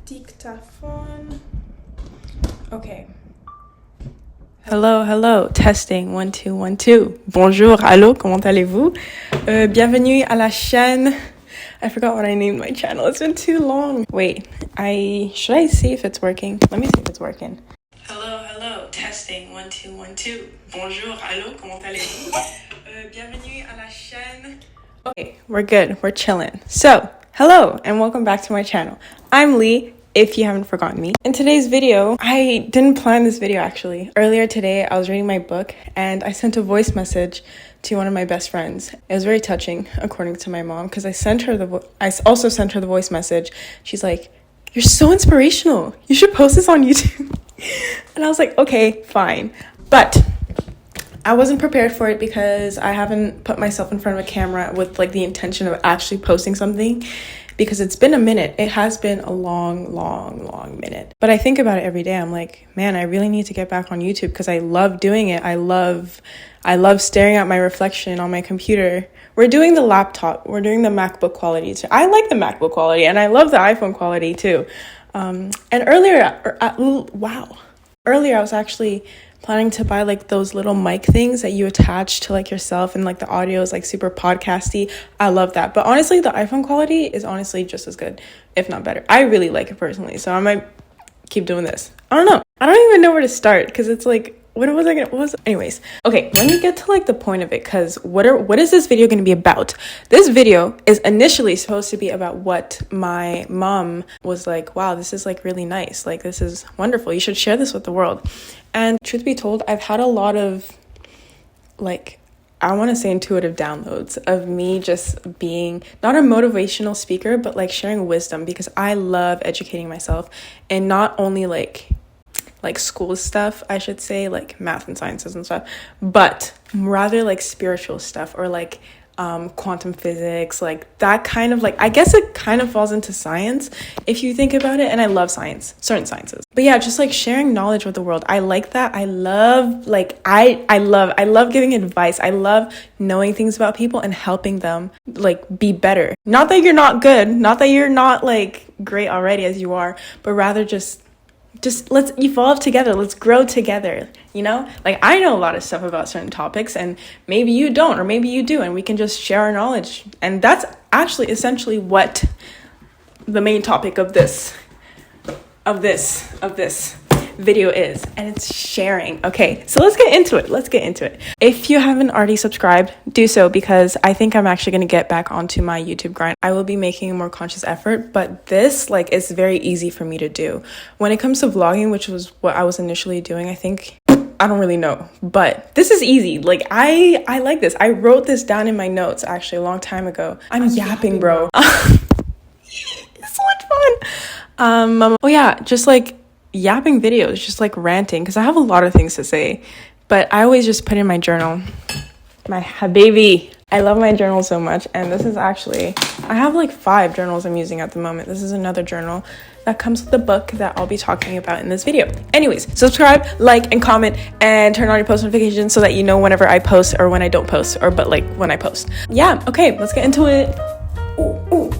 Dictaphone. Okay. Hello, testing, 1 2 1 2. Bonjour, allô, comment allez-vous? Bienvenue à la chaîne. I forgot what I named my channel. It's been too long. Wait, should I see if it's working? Let me see if it's working. Hello, testing, 1 2 1 2. Bonjour, allô, comment allez-vous? Bienvenue à la chaîne. Okay, we're good. We're chilling. So, hello and welcome back to my channel. I'm Lee, if you haven't forgotten me. In today's video, I didn't plan this video actually. Earlier today, I was reading my book and I sent a voice message to one of my best friends. It was very touching, according to my mom, because I also sent her the voice message. She's like, "You're so inspirational. You should post this on YouTube." And I was like, okay, fine. But I wasn't prepared for it because I haven't put myself in front of a camera with like the intention of actually posting something, because it's been a minute. It has been a long minute. But I think about it every day. I'm like, man, I really need to get back on YouTube because I love doing it. I love staring at my reflection on my computer. We're doing the laptop. We're doing the MacBook quality too. I like the MacBook quality and I love the iPhone quality too. And earlier I was actually planning to buy like those little mic things that you attach to like yourself, and like the audio is like super podcasty. I love that. But honestly, the iPhone quality is honestly just as good, if not better. I really like it personally, so I might keep doing this. I don't know. I don't even know where to start because it's like, anyways, okay, let me get to like the point of it, because what is this video going to be about? This video is initially supposed to be about what my mom was like, wow, this is like really nice, like this is wonderful, you should share this with the world. And truth be told, I've had a lot of like, I want to say intuitive downloads of me just being not a motivational speaker, but like sharing wisdom, because I love educating myself, and not only like school stuff, I should say, like math and sciences and stuff, but rather like spiritual stuff, or like quantum physics, like that kind of, like, I guess it kind of falls into science if you think about it. And I love science, certain sciences, but yeah, just like sharing knowledge with the world. I like that. I love like I love giving advice. I love knowing things about people and helping them like be better. Not that you're not good, not that you're not like great already as you are, but rather just let's evolve together. Let's grow together, you know? Like, I know a lot of stuff about certain topics and maybe you don't, or maybe you do, and we can just share our knowledge. And that's actually essentially what the main topic of this video is, and it's sharing. Okay, so let's get into it. If you haven't already subscribed, do so, because I think I'm actually going to get back onto my YouTube grind. I will be making a more conscious effort, but this like is very easy for me to do. When it comes to vlogging, which was what I was initially doing, I think, I don't really know, but this is easy. Like I like this. I wrote this down in my notes actually a long time ago. I'm yapping, bro. It's so much fun. Oh yeah, just like yapping videos, just like ranting, because I have a lot of things to say, but I always just put in my journal, my baby. I love my journal so much, and this is actually, I have like 5 journals I'm using at the moment. This is another journal that comes with the book that I'll be talking about in this video. Anyways, subscribe, like, and comment, and turn on your post notifications so that you know whenever I post, or when I don't post, or but like when I post. Yeah, okay, let's get into it. Ooh.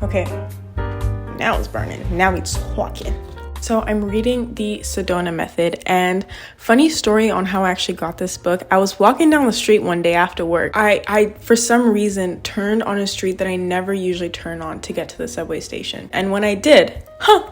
Okay, now it's burning. Now it's talking. So I'm reading the Sedona Method, and funny story on how I actually got this book. I was walking down the street one day after work. I for some reason turned on a street that I never usually turn on to get to the subway station. And when I did,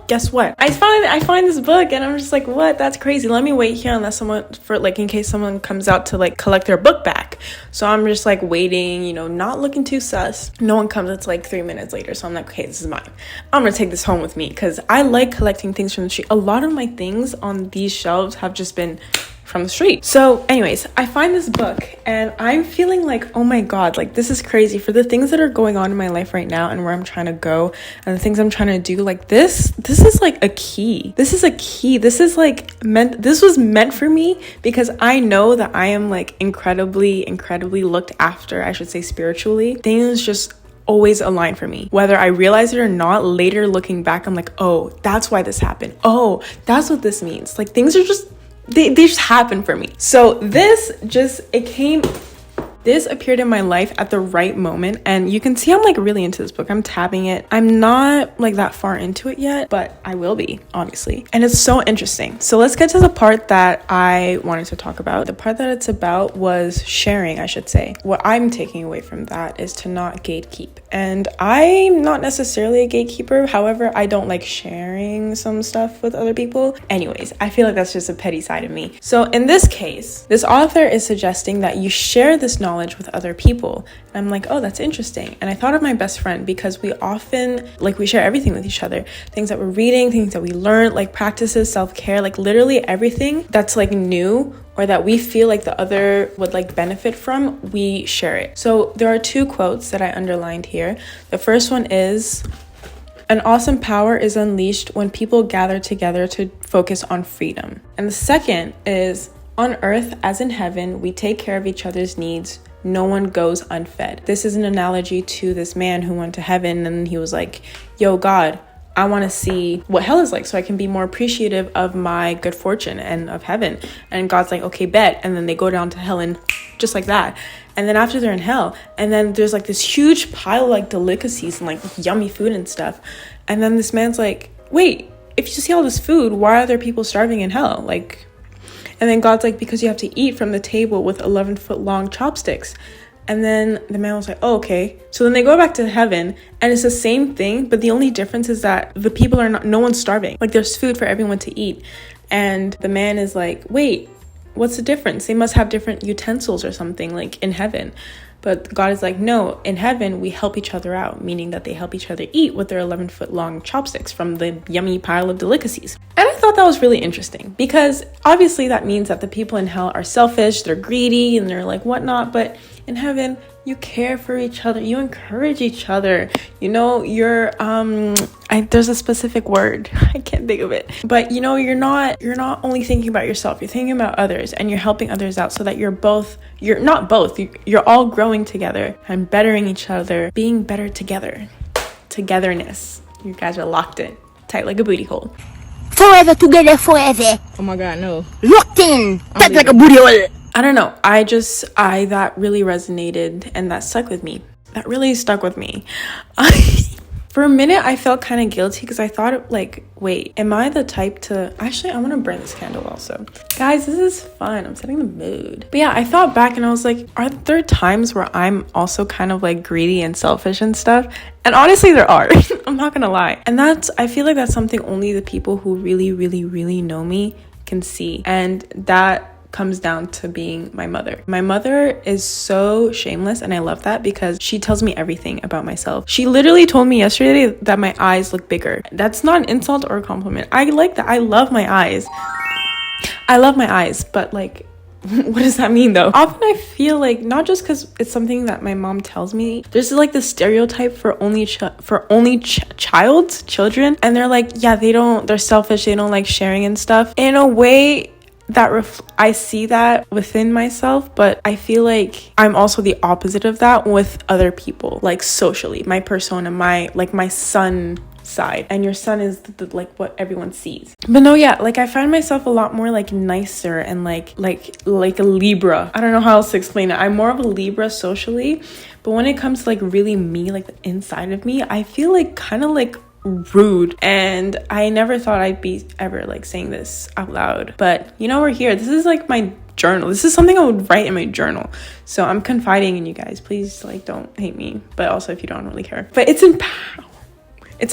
guess what? I find this book, and I'm just like, what? That's crazy. Let me wait here unless in case someone comes out to like collect their book back. So I'm just like waiting, you know, not looking too sus. No one comes. It's like 3 minutes later. So I'm like, okay, this is mine. I'm gonna take this home with me because I like collecting things from the street. A lot of my things on these shelves have just been from the street. So anyways, I find this book and I'm feeling like, oh my God, like this is crazy. For the things that are going on in my life right now and where I'm trying to go and the things I'm trying to do, like this is like a key. This is a key. This is like this was meant for me, because I know that I am like incredibly looked after, I should say, spiritually. Things just always a line for me. Whether I realize it or not, later looking back, I'm like, oh, that's why this happened. Oh, that's what this means. Like, things are just, they just happen for me. So this appeared in my life at the right moment, and you can see I'm like really into this book. I'm tabbing it. I'm not like that far into it yet, but I will be, obviously. And it's so interesting. So let's get to the part that I wanted to talk about. The part that it's about was sharing, I should say. What I'm taking away from that is to not gatekeep. And I'm not necessarily a gatekeeper. However, I don't like sharing some stuff with other people. Anyways, I feel like that's just a petty side of me. So in this case, this author is suggesting that you share this knowledge with other people. And I'm like, oh, that's interesting. And I thought of my best friend, because we often, like, we share everything with each other. Things that we're reading, things that we learned, like practices, self-care, like literally everything that's like new or that we feel like the other would like benefit from, we share it. So there are two quotes that I underlined here. The first one is, an awesome power is unleashed when people gather together to focus on freedom. And the second is, on earth as in heaven, we take care of each other's needs. No one goes unfed. This is an analogy to this man who went to heaven and he was like, yo, God, I want to see what hell is like so I can be more appreciative of my good fortune and of heaven. And God's like, okay, bet. And then they go down to hell and just like that. And then after they're in hell, and then there's like this huge pile of like delicacies and like yummy food and stuff. And then this man's like, wait, if you see all this food, why are there people starving in hell? Like, and then God's like, because you have to eat from the table with 11-foot long chopsticks. And then the man was like, oh, okay. So then they go back to heaven and it's the same thing. But the only difference is that the people are not, no one's starving. Like, there's food for everyone to eat. And the man is like, wait, what's the difference? They must have different utensils or something like in heaven. But God is like, no, in heaven, we help each other out, meaning that they help each other eat with their 11-foot long chopsticks from the yummy pile of delicacies. And I thought that was really interesting because obviously that means that the people in hell are selfish, they're greedy, and they're like whatnot. But in heaven, you care for each other, you encourage each other. You know, you're there's a specific word, I can't think of it, but you know, you're not only thinking about yourself, you're thinking about others, and you're helping others out so that you're all growing together and bettering each other, being better together. Togetherness. You guys are locked in tight like a booty hole. Forever together, forever. Oh my God, no. Locked in tight like a booty hole. I don't know. That really resonated and that stuck with me. That really stuck with me. For a minute, I felt kind of guilty because I thought, like, wait, am I the type to... Actually, I want to burn this candle also. Guys, this is fun. I'm setting the mood. But yeah, I thought back and I was like, are there times where I'm also kind of like greedy and selfish and stuff? And honestly, there are. I'm not going to lie. And I feel like that's something only the people who really, really, really know me can see. And that comes down to being my mother. My mother is so shameless, and I love that because she tells me everything about myself. She literally told me yesterday that my eyes look bigger. That's not an insult or a compliment. I like that. I love my eyes. But like, what does that mean though? Often I feel like, not just because it's something that my mom tells me, there's like the stereotype for only children, and they're like, yeah, they're selfish, they don't like sharing and stuff. In a way, I see that within myself, but I feel like I'm also the opposite of that with other people, like socially, my persona, my son side, and your son is like what everyone sees. But no, yeah, like I find myself a lot more like nicer and like a Libra. I don't know how else to explain it. I'm more of a Libra socially, but when it comes to like really me, like the inside of me, I feel like kind of like rude. And I never thought I'd be ever like saying this out loud, but you know, we're here. This is like my journal. This is something I would write in my journal, so I'm confiding in you guys. Please, like, don't hate me, but also if you don't really care. But it's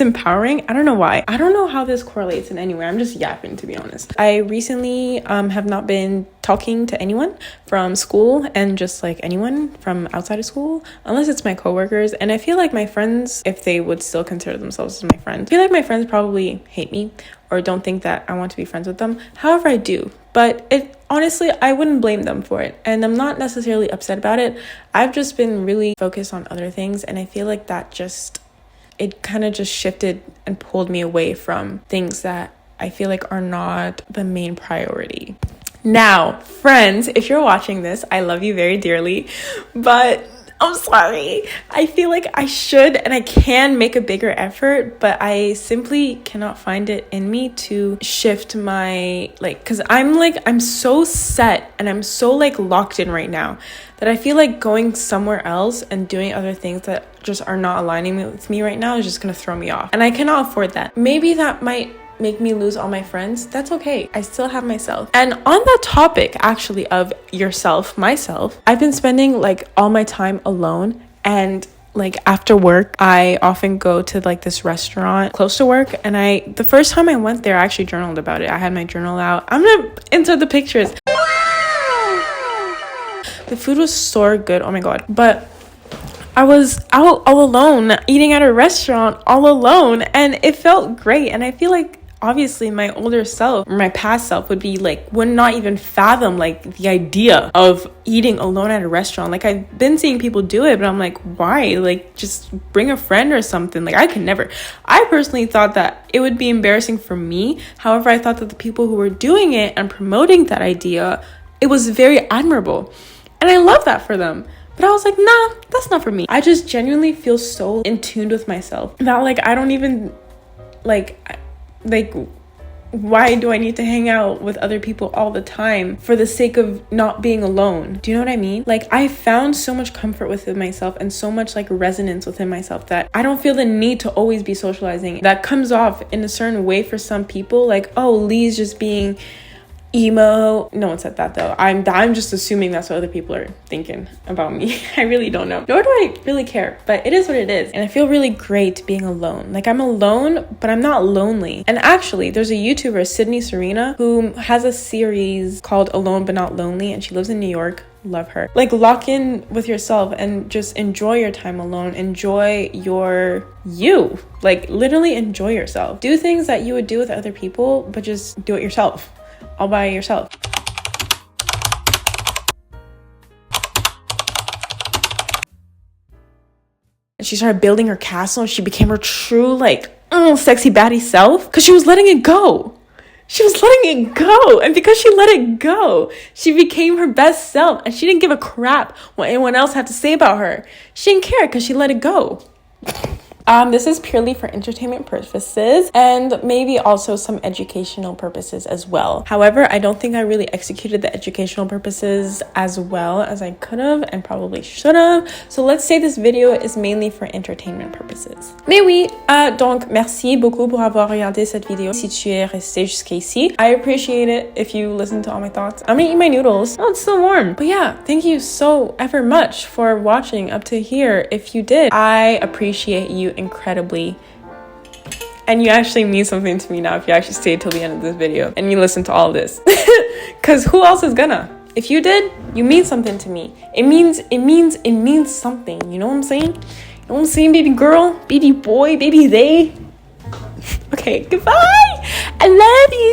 empowering. I don't know why. I don't know how this correlates in any way. I'm just yapping, to be honest. I recently have not been talking to anyone from school, and just like anyone from outside of school, unless it's my coworkers. And I feel like my friends, if they would still consider themselves as my friends, I feel like my friends probably hate me or don't think that I want to be friends with them. However, I do. But honestly, I wouldn't blame them for it. And I'm not necessarily upset about it. I've just been really focused on other things. And I feel like that it kind of just shifted and pulled me away from things that I feel like are not the main priority. Now, friends, if you're watching this, I love you very dearly, but I'm sorry. I feel like I should and I can make a bigger effort, but I simply cannot find it in me to shift my, like, because I'm so set and I'm so like locked in right now that I feel like going somewhere else and doing other things that just are not aligning with me right now is just gonna throw me off. And I cannot afford that. Maybe that might make me lose all my friends. That's okay. I still have myself. And on that topic, actually, of myself, I've been spending like all my time alone. And like after work, I often go to like this restaurant close to work. And the first time I went there, I actually journaled about it. I had my journal out. I'm gonna insert the pictures. The food was so good. Oh my God. But I was out all alone, eating at a restaurant all alone, and it felt great. And I feel like obviously my older self, or my past self, would not even fathom like the idea of eating alone at a restaurant. Like, I've been seeing people do it, but I'm like, why? Like, just bring a friend or something. Like, I could never. I personally thought that it would be embarrassing for me. However, I thought that the people who were doing it and promoting that idea, it was very admirable. And I love that for them. But I was like, nah, that's not for me. I just genuinely feel so in tune with myself that like I don't even like why do I need to hang out with other people all the time for the sake of not being alone? Do you know what I mean? Like, I found so much comfort within myself and so much like resonance within myself that I don't feel the need to always be socializing. That comes off in a certain way for some people, like, oh, Lee's just being emo. No one said that though. I'm just assuming that's what other people are thinking about me. I really don't know, nor do I really care, but it is what it is. And I feel really great being alone. Like, I'm alone, but I'm not lonely. And actually, there's a YouTuber, Sydney Serena, who has a series called Alone But Not Lonely, and she lives in New York. Love her. Like, lock in with yourself and just enjoy your time alone. Enjoy you. Like, literally enjoy yourself. Do things that you would do with other people, but just do it yourself, all by yourself. And she started building her castle, and she became her true, like, sexy baddie self, because she was letting it go. She was letting it go. And because she let it go, she became her best self, and she didn't give a crap what anyone else had to say about her. She didn't care because she let it go. This is purely for entertainment purposes and maybe also some educational purposes as well. However, I don't think I really executed the educational purposes as well as I could have and probably should have. So let's say this video is mainly for entertainment purposes. Mais oui, donc merci beaucoup pour avoir regardé cette vidéo. Si tu es resté jusqu'ici, I appreciate it if you listen to all my thoughts. I'm gonna eat my noodles. Oh, it's still warm. But yeah, thank you so ever much for watching up to here. If you did, I appreciate you incredibly, and you actually mean something to me now if you actually stayed till the end of this video and you listen to all of this, because who else is gonna? If you did, you mean something to me. It means something. You know what I'm saying? You know what I'm saying, baby girl, baby boy, baby they. Okay, goodbye. I love you.